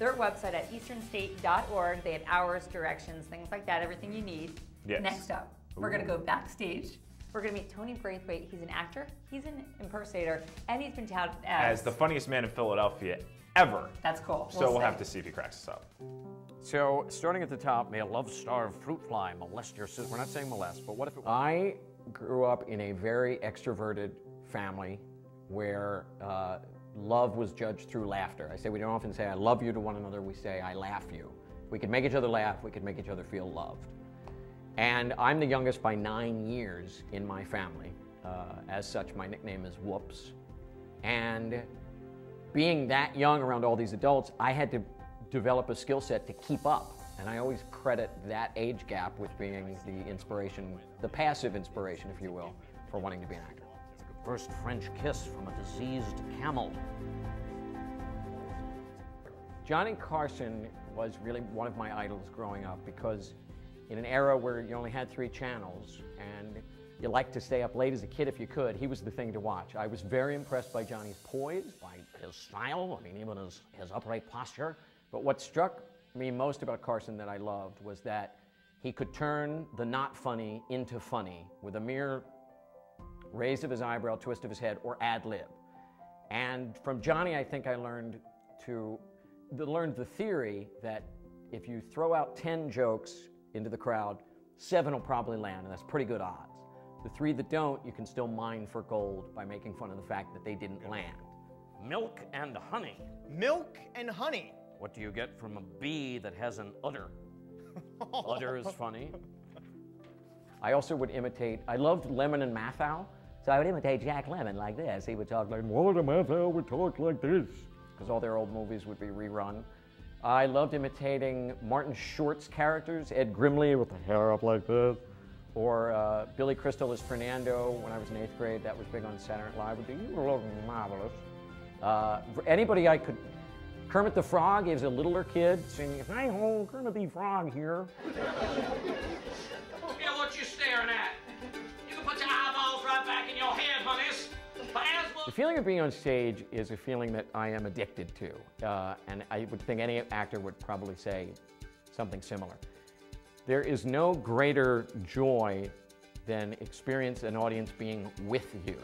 their website at easternstate.org. They have hours, directions, things like that, everything you need. Yes. Next up, we're going to go backstage. We're going to meet Tony Braithwaite. He's an actor, he's an impersonator, and he's been touted as the funniest man in Philadelphia ever. That's cool. So we'll have to see if he cracks us up. So, starting at the top, may a love-starved fruit fly molest your sister. We're not saying molest, but what if it was? I grew up in a very extroverted family where love was judged through laughter. We don't often say I love you to one another, we say I laugh you. We could make each other laugh, we could make each other feel loved. And I'm the youngest by 9 years in my family. As such, my nickname is Whoops. And being that young around all these adults, I had to develop a skill set to keep up. And I always credit that age gap with being the inspiration, the passive inspiration, if you will, for wanting to be an actor. First French kiss from a diseased camel. Johnny Carson was really one of my idols growing up because in an era where you only had 3 channels and you liked to stay up late as a kid if you could, he was the thing to watch. I was very impressed by Johnny's poise, by his style, even his upright posture. But what struck me most about Carson that I loved was that he could turn the not funny into funny with a mere raise of his eyebrow, twist of his head, or ad lib. And from Johnny, I think I learned the theory that if you throw out 10 jokes into the crowd, 7 will probably land, and that's pretty good odds. The 3 that don't, you can still mine for gold by making fun of the fact that they didn't land. Milk and honey. Milk and honey. What do you get from a bee that has an udder? Udder is funny. I also would imitate, I loved Lemon and Mathau, so I would imitate Jack Lemmon like this. He would talk like, Walter Mathau would talk like this, because all their old movies would be rerun. I loved imitating Martin Short's characters, Ed Grimley with the hair up like this, or Billy Crystal as Fernando when I was in 8th grade. That was big on Saturday Night Live. Would be, you were looking marvelous. Anybody I could, Kermit the Frog is a littler kid singing, hi ho, Kermit the Frog here. Yeah, what you staring at? You can put your eyeballs right back in your head, honeys. The feeling of being on stage is a feeling that I am addicted to, and I would think any actor would probably say something similar. There is no greater joy than experience an audience being with you,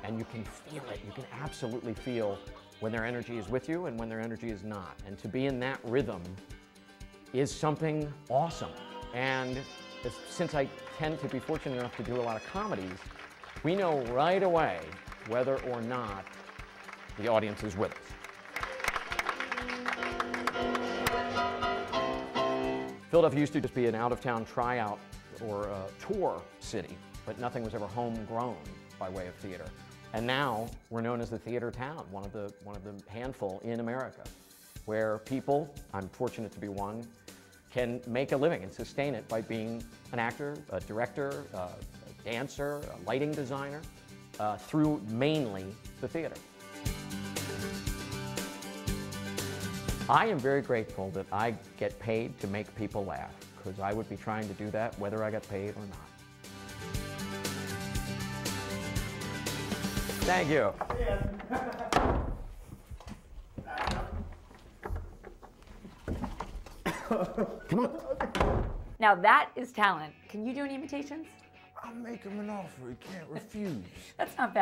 and you can feel it. You can absolutely feel when their energy is with you and when their energy is not. And to be in that rhythm is something awesome. And since I tend to be fortunate enough to do a lot of comedies, we know right away whether or not the audience is with us. Philadelphia used to just be an out-of-town tryout or a tour city, but nothing was ever homegrown by way of theater. And now we're known as the theater town, one of the handful in America, where people, I'm fortunate to be one, can make a living and sustain it by being an actor, a director, a dancer, a lighting designer, through mainly the theater. I am very grateful that I get paid to make people laugh, because I would be trying to do that whether I got paid or not. Thank you. Come on. Now that is talent. Can you do any imitations? I'll make him an offer he can't refuse. That's not bad.